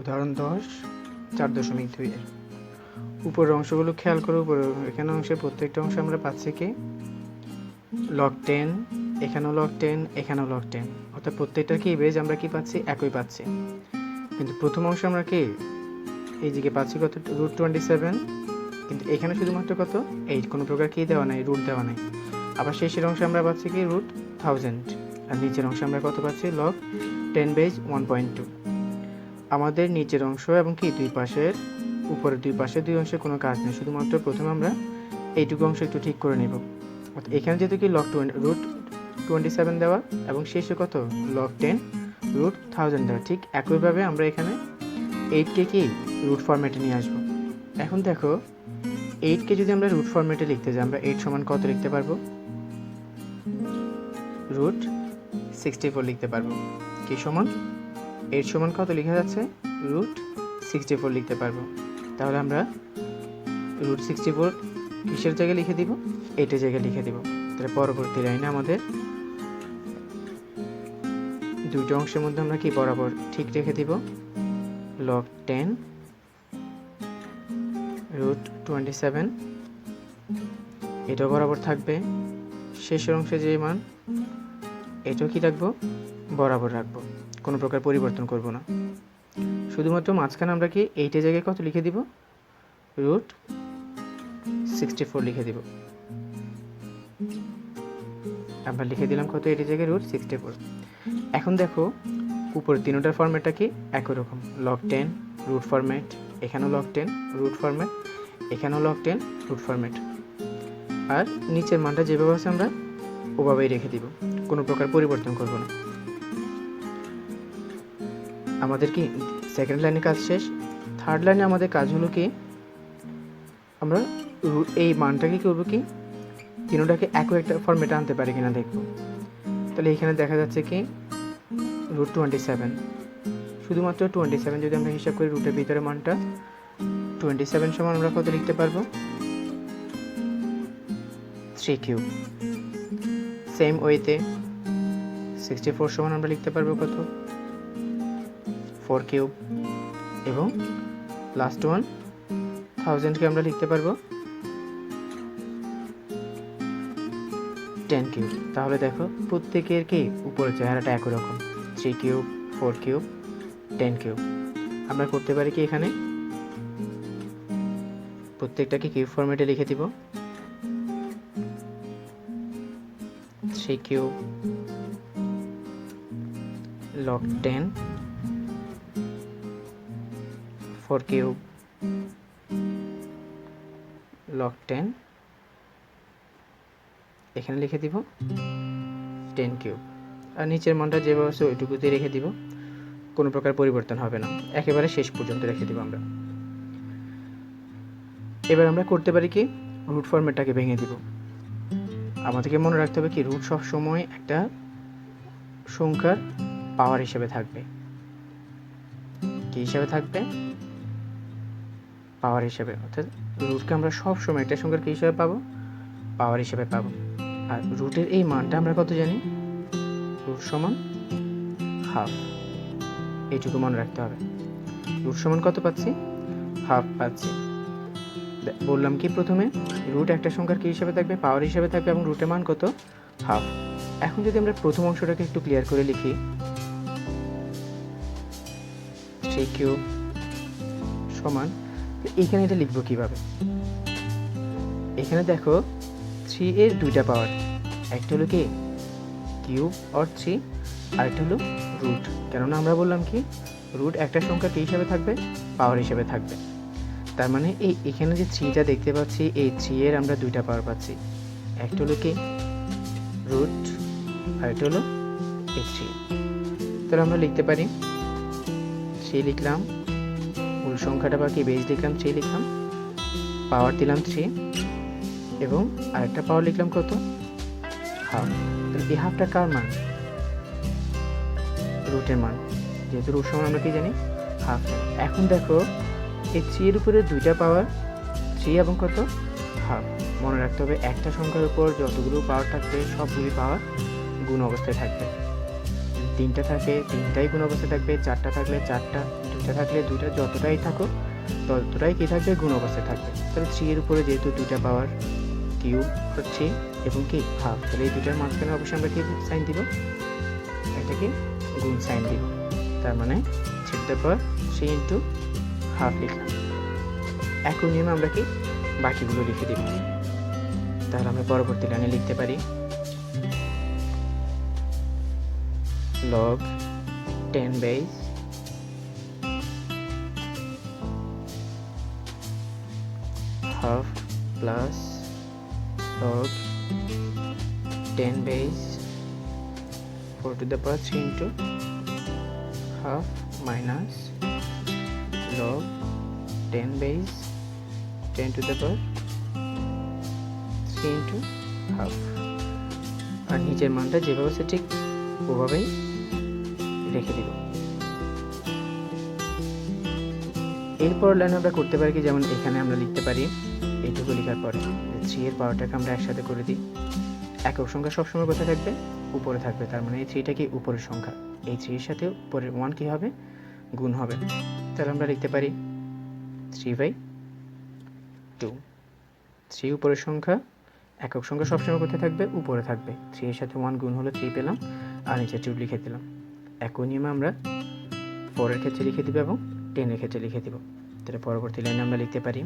উদাহরণ 10 4.2 এর উপরের অংশগুলো খেয়াল করো। উপরের এখানে অংশের প্রত্যেকটা অংশ আমরা পাচ্ছি কি log 10, এখানেও log 10, এখানেও log 10, অর্থাৎ প্রত্যেকটার কি বেজ আমরা কি পাচ্ছি একই পাচ্ছি। কিন্তু প্রথম অংশ আমরা কি এই দিকে পাচ্ছি কত √27, কিন্তু এখানে শুধুমাত্র কত 8, কোনো প্রকার কি দেওয়া নাই, রুট দেওয়া নাই। আবার শেষের অংশে আমরা পাচ্ছি কি √1000, আর নিচের অংশে আমরা কত পাচ্ছি log 10 বেজ 1.2। আমাদের নিচের অংশ এবং কি দুই পাশের উপরের দুই পাশের দুই অংশে কোনো কাজ নেই, শুধুমাত্র প্রথমে আমরা এইটুকু অংশ একটু ঠিক করে নেব। অর্থাৎ এখানে যেহেতু কি √27 দেওয়া এবং শেষে কত log 10 √1000 দেওয়া, ঠিক একইভাবে আমরা এখানে 8কে কি রুট ফরম্যাটে নিয়ে আসবো। এখন দেখো 8কে যদি আমরা রুট ফরম্যাটে লিখতে যাই, আমরা 8 সমান কত লিখতে পারবো, √64 লিখতে পারবো। কি সমান 8 সমান কত লেখা যাচ্ছে, √64 লিখতে পারবো। তাহলে আমরা √64 কিসের জায়গায় লিখে দিব, 8 এর জায়গায় লিখে দিব। তাহলে পরবর্তী লাইনে আমাদের দুইটা অংশের মধ্যে আমরা কি বরাবর ঠিক রেখে দিব log 10 √27, এটাও বরাবর থাকবে। শেষের অংশে যে মান এটাও কি রাখবো, বরাবর রাখবো, কোনো প্রকার পরিবর্তন করব না। শুধুমাত্র মাঝখানে আমরা কি 8 এর জায়গায় কত লিখে দিব, √64 লিখে দিব। আমরা লিখে দিলাম কত 8 এর জায়গায় √64। এখন দেখো উপরের তিনটার ফরম্যাটটা কি একই রকম, log 10 রুট ফরম্যাট, এখানেও log 10 রুট ফরম্যাট, এখানেও log 10 রুট ফরম্যাট, আর নিচের মানটা যেভাবে আছে আমরা ওভাবেই রেখে দিব, কোনো প্রকার পরিবর্তন করব না। আমাদের কি সেকেন্ড লাইনে কাজ শেষ। থার্ড লাইনে আমাদের কাজ হলো কি আমরা এই মানটাকে কি করবো কি তিনটাকে একই একটা ফরম্যাটে আনতে পারি কিনা দেখব। তাহলে এখানে দেখা যাচ্ছে কি √27, শুধুমাত্র 27 যদি আমরা হিসাব করি রুটের ভিতরে মানটা 27 সমান আমরা কত লিখতে পারবো, 3³ সেম ওয়েতে 64 সমান আমরা লিখতে পারবো কত 4³ এবং লাস্ট ওয়ান 1000কে আমরা লিখতে পারবো 10³। তাহলে দেখো প্রত্যেকের কি উপরে চেহারাটা একই রকম, 3³ 4³ 10³ আমরা করতে পারি কি এখানে প্রত্যেকটাকে কিউব ফরম্যাটে লিখে দিব, 3³ log 10 4³ log 10, এখানে লিখে দিব 10³ আর নিচের মানটা যেভাবে আছে ওইটুকুতে রেখে দিব, কোনো প্রকার পরিবর্তন হবে না, একেবারে শেষ পর্যন্ত রেখে দিব আমরা। এবার আমরা করতে পারি কি রুট ফরম্যাটটাকে ভেঙে দিব। আমাদেরকে মনে রাখতে হবে কি রুট সব সময় একটা সংখ্যার পাওয়ার হিসেবে থাকবে। কি হিসেবে থাকবে, পাওয়ার হিসেবে, অর্থাৎ রুটকে আমরা সব সময় একটা সংখ্যার কি হিসেবে পাবো, পাওয়ার হিসেবে পাবো। আর রুটের এই মানটা আমরা কত জানি, রুট সমান হাফ, এইটুকু মনে রাখতে হবে। রুট সমান কত পাচ্ছি, হাফ পাচ্ছি। বললাম কি প্রথমে রুট একটা সংখ্যার কি হিসেবে থাকবে, পাওয়ার হিসেবে থাকবে এবং রুটের মান কত হাফ। এখন যদি আমরা প্রথম অংশটাকে একটু ক্লিয়ার করে লিখি, 3³ সমান, এখানে এটা লিখবো কিভাবে, এখানে দেখো 3 এর দুইটা পাওয়ার, একটা হলো কি কিউব অর 3, আরেকটা হলো রুট। কেননা আমরা বললাম কি রুট একটা সংখ্যা কি হিসাবে থাকবে, পাওয়ার হিসেবে থাকবে। তার মানে এখানে যে 3টা দেখতে পাচ্ছি, এই 3 এর আমরা দুইটা পাওয়ার পাচ্ছি, একটা হলো কি রুট আর একটা হলো এই 3। তাহলে আমরা লিখতে পারি 3 লিখলাম, মূল সংখ্যাটা বা কি বেজ লিখলাম 3 লিখলাম, পাওয়ার দিলাম 3 এবং আরেকটা পাওয়ার লিখলাম কত হাফ। তাহলে এই হাফটা কার মান, রুটের মান, যেহেতু রুট সমান আমরা কি জানি হাফ। এখন দেখো এই 3 এর উপরে দুইটা পাওয়ার 3 এবং কত হাফ। মনে রাখতে হবে একটা সংখ্যার উপর যতগুলো পাওয়ার থাকবে সবগুলি পাওয়ার গুণ অবস্থায় থাকবে। 3টা থাকে 3টাই গুণ অবস্থায় থাকবে, 4টা থাকলে 4টা, 2টা অবস্থায় থাকলে দুইটা যতটাই থাকুক ততটাই কি থাকবে, গুণ অবস্থায় থাকবে। তাহলে 3 এর উপরে যেহেতু দুইটা পাওয়ার কিউব হচ্ছে এবং কি হাফ, তাহলে এই দুইটার মাঝখানে অবশ্যই আমরা কি সাইন দিব, এটা কি গুণ সাইন দিব। তার মানে 3 ইন্টু হাফ লিখলাম। একই নিয়মে আমরা কি বাকিগুলো লিখে দিব। তাহলে আমরা পরবর্তী লাইনে লিখতে পারি log 10 base half plus log 10 base 4 to the power 3 into half minus log 10 base 10 to the power 3 into half। আর নিচের মানটা যেভাবে আছে ঠিক ওভাবেই রেখে দিব। এরপর লাইন আমরা করতে পারি কি, যেমন এখানে আমরা লিখতে পারি এইটুকু লেখার পরে 3 এর পাওয়ারটাকে আমরা একসাথে করে দিই। একক সংখ্যা সবসময় কোথায় থাকবে, উপরে থাকবে। তার মানে এই 3টা কি উপরের সংখ্যা, এই 3 এর সাথে উপরের 1 কি হবে, গুণ হবে। তাহলে আমরা লিখতে পারি 3/2। 3 উপরের সংখ্যা, একক সংখ্যা সবসময় কোথায় থাকবে, উপরে থাকবে। 3 এর সাথে 1 গুণ হলো 3 পেলাম, আর নিচে 2 লিখে দিলাম। একই নিয়মে আমরা 4 এর ক্ষেত্রে লিখে দিব এবং 10 এর ক্ষেত্রে লিখে দিব। তাহলে পরবর্তী লাইনে আমরা লিখতে পারি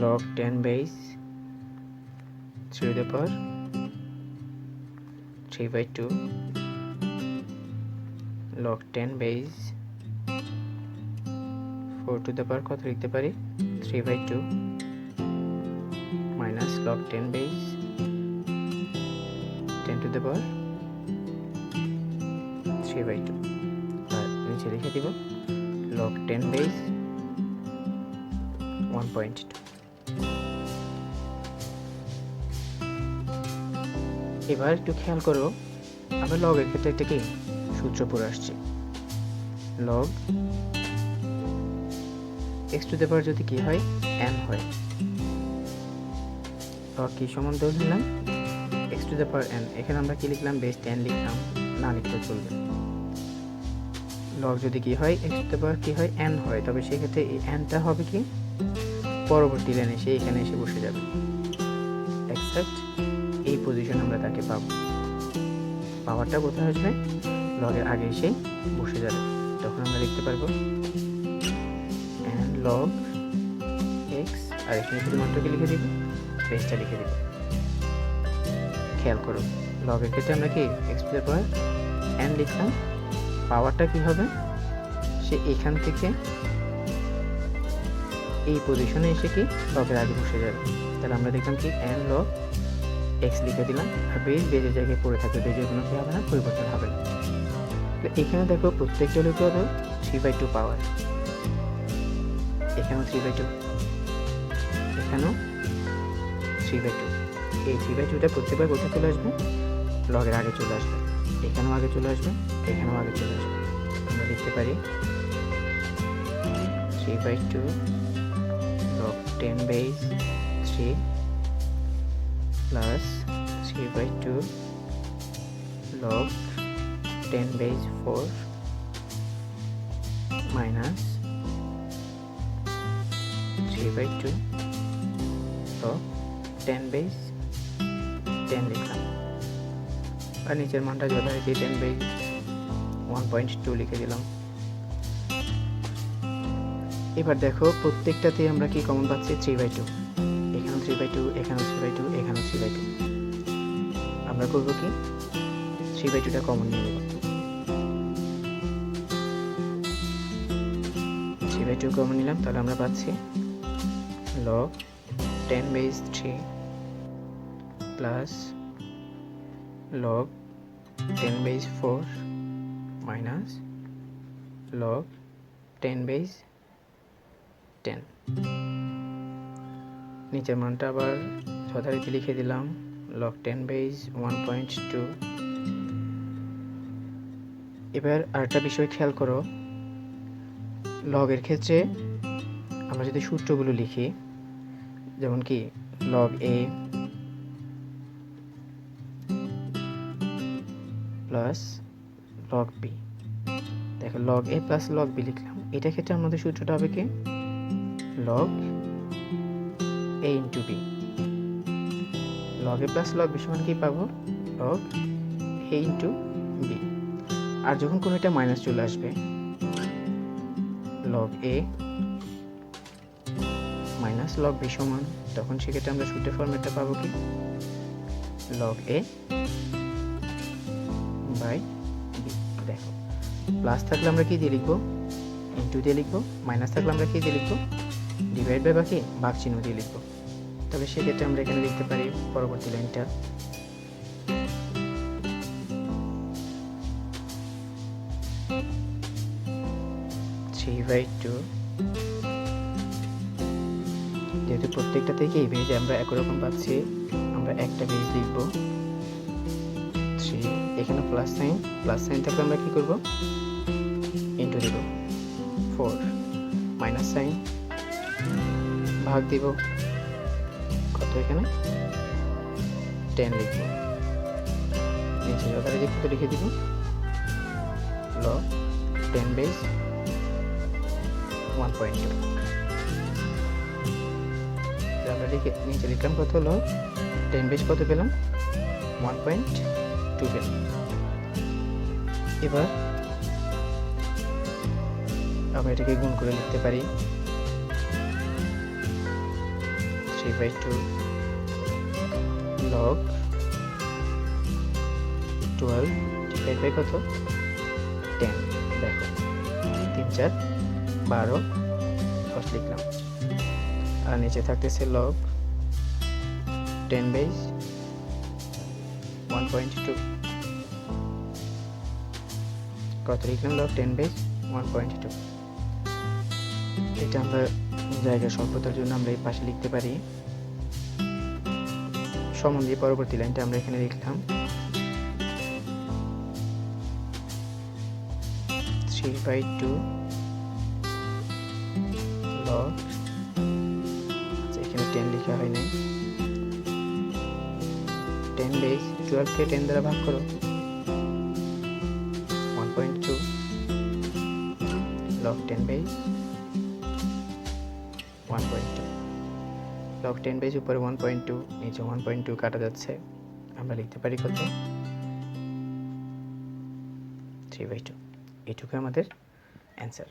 log 10 base 3 to the power 3/2 log 10 base 4 to the power কত লিখতে পারি, 3/2 minus log 10 base 10 to the power 3/2। আর নিচে লিখে দিব log 10 base 1.2। এবার একটু খেয়াল করো, আমরা লগের ক্ষেত্রে একটা কি সূত্র পড়ে আসছি, log x to the power যদি কি হয়, n হয়, log কি সমান ধরে নিলাম x to the power n। এখানে আমরা কি লিখলাম, বেস 10 লিখলাম, না লিখতে চলবে। log যদি কি হয়, x to the power কি হয়, n হয়, তবে সেক্ষেত্রে এই nটা হবে কি পরবর্তী লাইনে এসে এখানে এসে বসে যাবে। এক্সাক্ট এই পজিশন আমরা তাকে পাবো, পাওয়ারটা কোথায় আসবে, লগের আগে এসে বসে যাবে। তখন আমরা লিখতে পারবো n log x, আর এখানে শুধুমাত্রকে লিখে দিব, বেসটা লিখে দিব। খেয়াল করো, লগের ক্ষেত্রে আমরা কি x to the power n লিখলাম, পাওয়ারটা কি হবে, সে এখান থেকে এই পজিশনে এসে কি লগের আগে বসে যাবে। তাহলে আমরা দেখলাম কি n log x লিখে দিলাম, আর বেজের জায়গায় পড়ে থাকবে, বেজের কোনো কি হবে না, পরিবর্তন হবে না। এখানে দেখো প্রত্যেকটা হলো কত, 3/2 পাওয়ার, এখানেও 3/2, এখানেও 3/2। এই 3/2টা প্রত্যেকবার কোথায় চলে আসবে, লগের আগে চলে আসবে, এখানেও আগে চলে আসবে, এখানেও আগে চলে আসবে। আমরা লিখতে পারি 3/2 log 10 base 3 plus 3/2 log 10 base 4 minus 3/2 log 10 base 10 লিখলাম, আর নিচের মানটা যথারীতি 10 base 1.2 লিখে দিলাম। এবার দেখো প্রত্যেকটাতে আমরা কি কমন পাচ্ছি, 3/2, এখানেও 3/2, এখানেও 3/2, এখানেও 3/2। আমরা করবো কি 3/2টা কমন নিয়ে নেব, 3/2 কমন নিলাম। তাহলে আমরা পাচ্ছি log 10 base 3 plus log 10 base 4 minus log 10 base 10। নিচের মানটা আবার যথারীতি লিখে দিলাম, log 10 base 1.2। এবার আরেকটা বিষয় খেয়াল করো, লগের ক্ষেত্রে আমরা যদি সূত্রগুলো লিখি, যেমন কি log a plus log b, দেখো লগ এ প্লাস লগ বি লিখলাম, এটা ক্ষেত্রে আমাদের সূত্রটা হবে কি লগ এ ইন্টু বি। লগ এ প্লাস লগ বি সমান কি পাবো লগ এ ইন্টু বি। আর যখন কোনো একটা মাইনাস চলে আসবে লগ এ মাইনাস লগ বি সমান, তখন সেক্ষেত্রে আমরা সূত্রের ফর্মেটটা পাবো কি লগ এ বাই বি। দেখো প্লাস থাকলে আমরা কি দিয়ে লিখবো ইন্টু দিয়ে লিখবো, মাইনাস থাকলে আমরা কি দিয়ে লিখবো ডিভাইড বাই বাকি ভাগ চিহ্ন দিয়ে লিখবো। তবে সেক্ষেত্রে আমরা এখানে লিখতে পারি পরবর্তী লাইনটা 3/2, যেহেতু প্রত্যেকটা থেকে এই বেজ আমরা একই রকম পাচ্ছি, আমরা একটা বেজ লিখবো 3, এখানে প্লাস সাইন থাকলে আমরা কি করব ইন্টু দিব 4, মাইনাস সাইন ভাগ দিব কত এখানে 10 লিখবো, নিচে যথারীতি কত লিখে দিব লগ 10 বেজ 1.2। আমরা নিচে লিখলাম কত লগ 10 বেজ কত পেলাম 1.2 পেলাম। এবার আমরা এটাকে গুণ করে লিখতে পারি 3/2 লগ 12 ডিভাইড বাই কত 10। দেখো 3 4 12 10 লিখলাম, আর নিচে থাকতেছে লগ 10 বেজ 1.2 কত লিখলাম লগ 10 বেজ 1.2। এটা আমরা জায়গা স্বল্পতার জন্য আমরা এই পাশে লিখতে পারি সমান দিয়ে পরবর্তী লাইনটা আমরা এখানে লিখলাম 3/2 লগ, আচ্ছা এখানে 10 লেখা হয় নাই, 10 বেজ 12 কে 10 দ্বারা ভাগ করো 1.2 log 10 বেজ 1.2, log 10 বেজ উপরে 1.2 নিচে 1.2 কাটা যাচ্ছে, আমরা লিখতে পারি কত 3/2। এটুকু আমাদের অ্যান্সার।